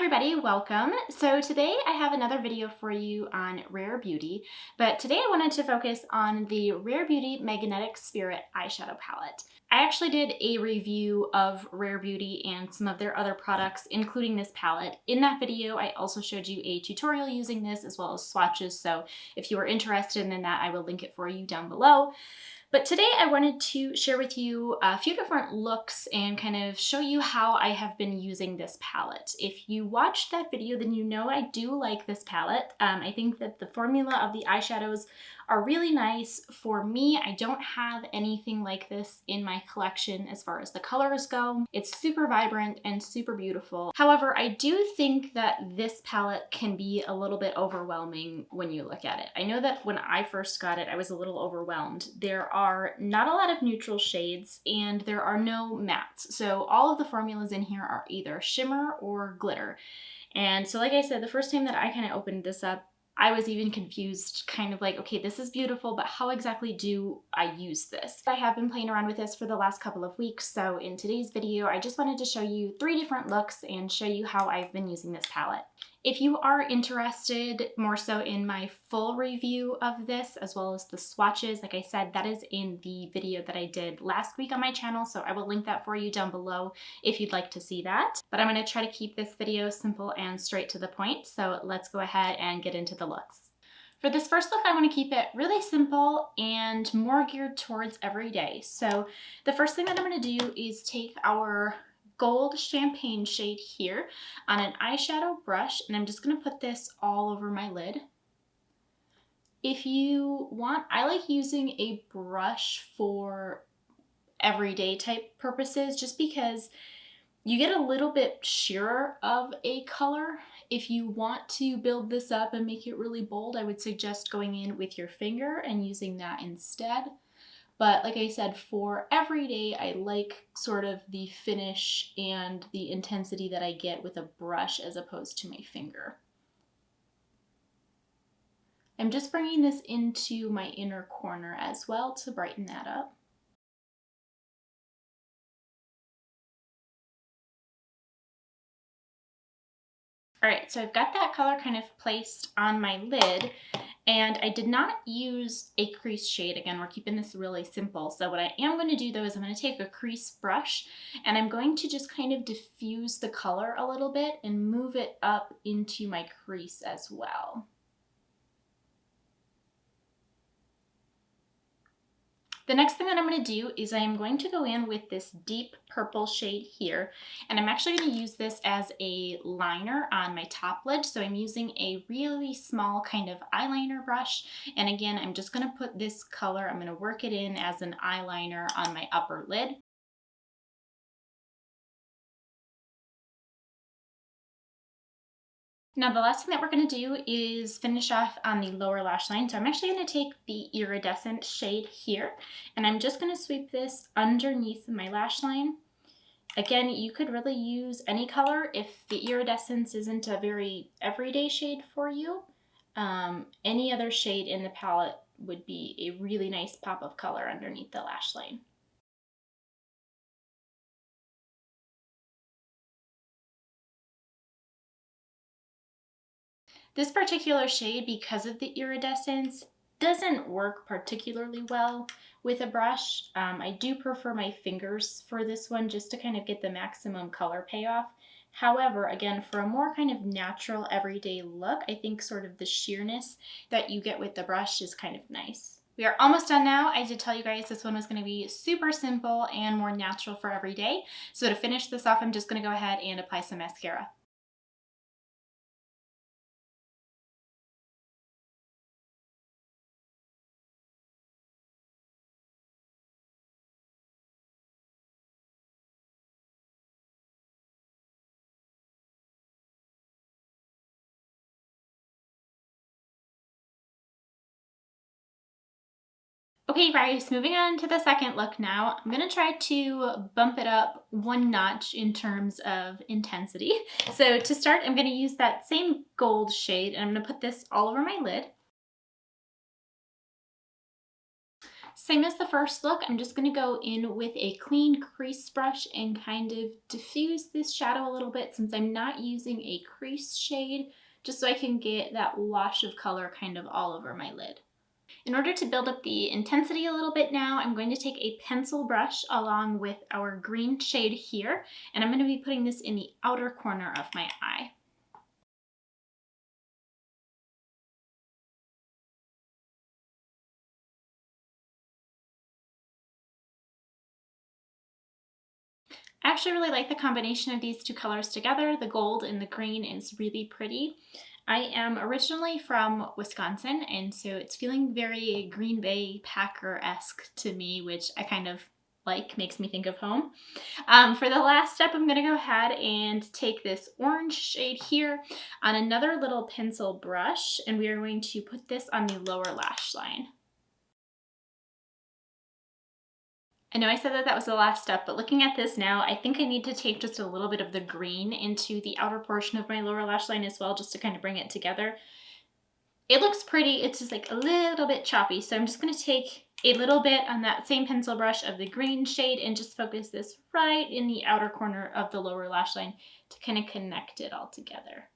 everybody, welcome. So today I have another video for you on Rare Beauty, but today I wanted to focus on the Rare Beauty Magnetic Spirit eyeshadow palette. I actually did a review of Rare Beauty and some of their other products, including this palette. In that video, I also showed you a tutorial using this as well as swatches, so if you are interested in that, I will link it for you down below. But today I wanted to share with you a few different looks and kind of show you how I have been using this palette. If you watched that video, then you know I do like this palette. I think that the formula of the eyeshadows are really nice. For me, I don't have anything like this in my collection as far as the colors go. It's super vibrant and super beautiful. However, I do think that this palette can be a little bit overwhelming when you look at it. I know that when I first got it, I was a little overwhelmed. There are not a lot of neutral shades and there are no mattes. So all of the formulas in here are either shimmer or glitter. And so like I said, the first time that I kind of opened this up, I was even confused, kind of like, okay, this is beautiful, but how exactly do I use this? I have been playing around with this for the last couple of weeks, so in today's video, I just wanted to show you 3 different looks and show you how I've been using this palette. If you are interested more so in my full review of this, as well as the swatches, like I said, that is in the video that I did last week on my channel, so I will link that for you down below if you'd like to see that. But I'm going to try to keep this video simple and straight to the point, so let's go ahead and get into the looks. For this first look, I want to keep it really simple and more geared towards everyday. So the first thing that I'm going to do is take our gold champagne shade here on an eyeshadow brush, and I'm just going to put this all over my lid. If you want, I like using a brush for everyday type purposes just because you get a little bit sheerer of a color. If you want to build this up and make it really bold, I would suggest going in with your finger and using that instead. But like I said, for everyday, I like sort of the finish and the intensity that I get with a brush as opposed to my finger. I'm just bringing this into my inner corner as well to brighten that up. All right, so I've got that color kind of placed on my lid, and I did not use a crease shade. Again, we're keeping this really simple. So what I am going to do though is I'm going to take a crease brush and I'm going to just kind of diffuse the color a little bit and move it up into my crease as well. The next thing that I'm going to do is I am going to go in with this deep purple shade here, and I'm actually going to use this as a liner on my top lid. So I'm using a really small kind of eyeliner brush, and again, I'm just going to put this color, I'm going to work it in as an eyeliner on my upper lid. Now the last thing that we're going to do is finish off on the lower lash line. So I'm actually going to take the iridescent shade here and I'm just going to sweep this underneath my lash line. Again, you could really use any color if the iridescence isn't a very everyday shade for you. Any other shade in the palette would be a really nice pop of color underneath the lash line. This particular shade, because of the iridescence, doesn't work particularly well with a brush. I do prefer my fingers for this one just to kind of get the maximum color payoff. However, again, for a more kind of natural everyday look, I think sort of the sheerness that you get with the brush is kind of nice. We are almost done now. I did tell you guys this one was going to be super simple and more natural for every day. So to finish this off, I'm just going to go ahead and apply some mascara. Okay guys, moving on to the second look now. I'm going to try to bump it up one notch in terms of intensity. So to start, I'm going to use that same gold shade and I'm going to put this all over my lid. Same as the first look, I'm just going to go in with a clean crease brush and kind of diffuse this shadow a little bit since I'm not using a crease shade, just so I can get that wash of color kind of all over my lid. In order to build up the intensity a little bit now, I'm going to take a pencil brush along with our green shade here, and I'm going to be putting this in the outer corner of my eye. I actually really like the combination of these two colors together. The gold and the green is really pretty. I am originally from Wisconsin, and so it's feeling very Green Bay Packer-esque to me, which I kind of like, makes me think of home. For the last step, I'm going to go ahead and take this orange shade here on another little pencil brush, and we are going to put this on the lower lash line. I know I said that that was the last step, but looking at this now, I think I need to take just a little bit of the green into the outer portion of my lower lash line as well, just to kind of bring it together. It looks pretty, it's just like a little bit choppy, so I'm just going to take a little bit on that same pencil brush of the green shade and just focus this right in the outer corner of the lower lash line to kind of connect it all together.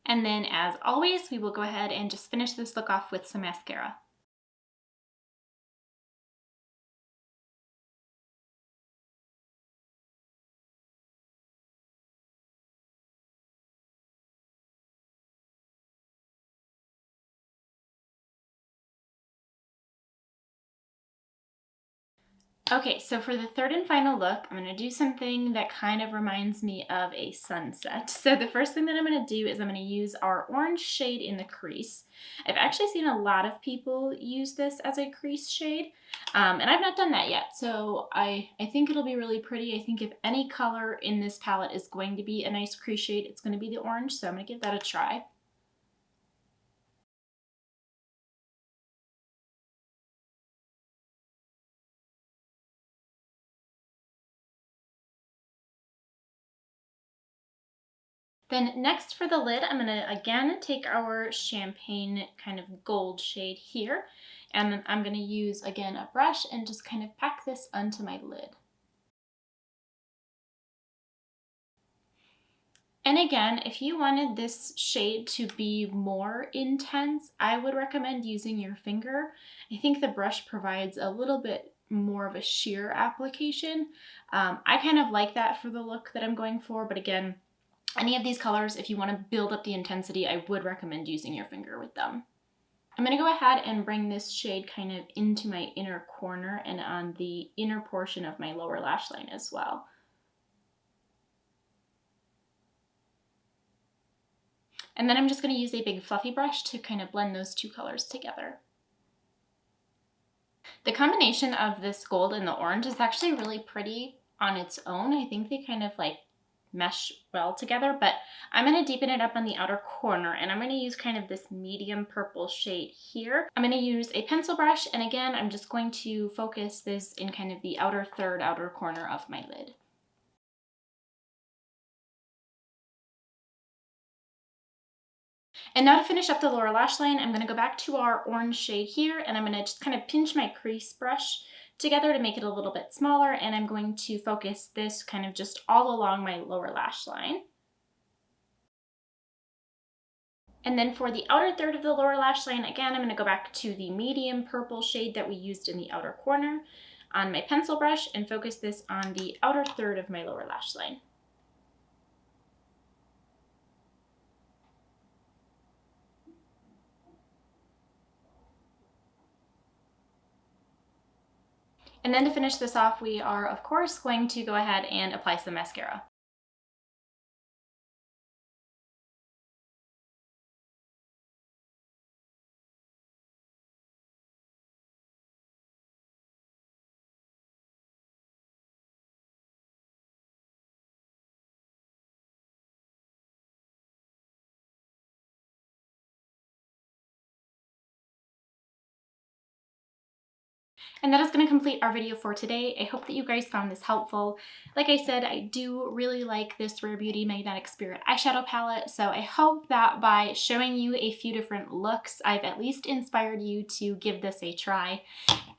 And then, as always, we will go ahead and just finish this look off with some mascara. Okay, so for the third and final look, I'm going to do something that kind of reminds me of a sunset. So the first thing that I'm going to do is I'm going to use our orange shade in the crease. I've actually seen a lot of people use this as a crease shade, and I've not done that yet. So I think it'll be really pretty. I think if any color in this palette is going to be a nice crease shade, it's going to be the orange. So I'm going to give that a try. Then next for the lid, I'm going to again take our champagne kind of gold shade here, and I'm going to use again a brush and just kind of pack this onto my lid. And again, if you wanted this shade to be more intense, I would recommend using your finger. I think the brush provides a little bit more of a sheer application. I kind of like that for the look that I'm going for, but again, any of these colors, if you want to build up the intensity, I would recommend using your finger with them. I'm going to go ahead and bring this shade kind of into my inner corner and on the inner portion of my lower lash line as well. And then I'm just going to use a big fluffy brush to kind of blend those two colors together. The combination of this gold and the orange is actually really pretty on its own. I think they kind of like mesh well together, but I'm going to deepen it up on the outer corner, and I'm going to use kind of this medium purple shade here. I'm going to use a pencil brush, and again, I'm just going to focus this in kind of the outer third, outer corner of my lid. And now to finish up the lower lash line, I'm going to go back to our orange shade here, and I'm going to just kind of pinch my crease brush together to make it a little bit smaller, and I'm going to focus this kind of just all along my lower lash line. And then for the outer third of the lower lash line, again, I'm going to go back to the medium purple shade that we used in the outer corner on my pencil brush and focus this on the outer third of my lower lash line. And then to finish this off, we are, of course, going to go ahead and apply some mascara. And that is going to complete our video for today. I hope that you guys found this helpful. Like I said, I do really like this Rare Beauty Magnetic Spirit eyeshadow palette, so I hope that by showing you a few different looks, I've at least inspired you to give this a try.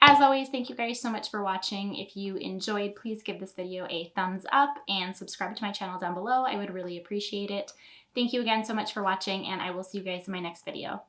As always, thank you guys so much for watching. If you enjoyed, please give this video a thumbs up and subscribe to my channel down below. I would really appreciate it. Thank you again so much for watching, and I will see you guys in my next video.